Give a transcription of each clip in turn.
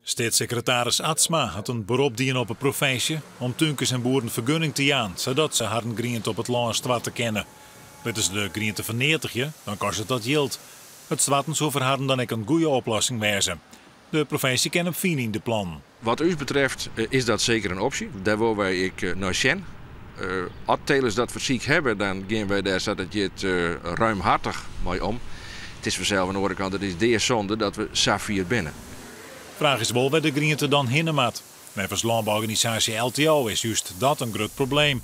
Staatssecretaris Atsma had een beroep dien op het provincie om tuinkers en boeren vergunning te jaan, zodat ze harden griend op het land zwart te kennen. Willen ze de griend te vernietigen, dan kost het dat geld. Het zwarten zou voor harden dan ook een goede oplossing wezen. De provincie kent hem fijn in de plan. Wat u betreft is dat zeker een optie. Daar willen wij naar zien. Als telers dat verziek hebben, dan gaan wij daar zodat je het ruimhartig mee om. Het is vanzelf aan de andere kant, het is de zonde dat we Safier binnen. Vraag is wel waar de griente dan heen moet. Volgens landbouworganisatie LTO is juist dat een groot probleem.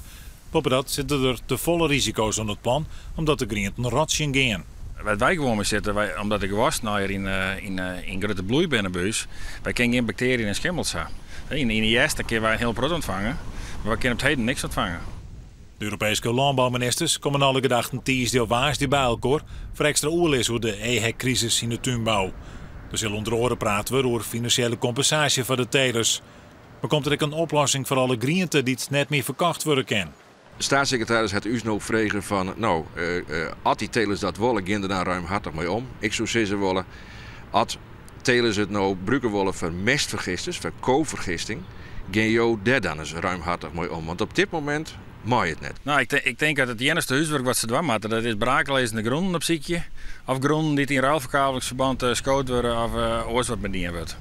Boven dat zitten er te volle risico's aan het plan, omdat de grienten rotschen gaan. Wat wij gewoon mee zitten, omdat ik was in grote bloei binnen buis, wij kennen geen bacteriën en schimmels. In de eerste keer wij een heel brood ontvangen, maar we kunnen op het heden niks ontvangen. De Europese landbouwministers komen alle gedachten tijdens of waasdie bij elkaar voor extra oorlis over de EHEC-crisis in de tuinbouw. Dus zullen onder oren praten we over financiële compensatie voor de telers. Maar komt er ook een oplossing voor alle grienten die het net meer verkocht worden kan? De staatssecretaris had u nog vragen van, als die telers dat willen, gaan er daar ruimhartig mee om. Ik zou zeggen willen, als telers het nou gebruiken willen voor mestvergisters, voor koolvergisting, gaan jou daar dan eens ruimhartig mee om. Want op dit moment mag je het net. Nou, ik denk dat het enige huiswerk wat ze doen moeten, dat is braaklezen de gronden op ziekje, of gronden die in ruilverkavelingsverband gescout worden of ooit wat bediend wordt.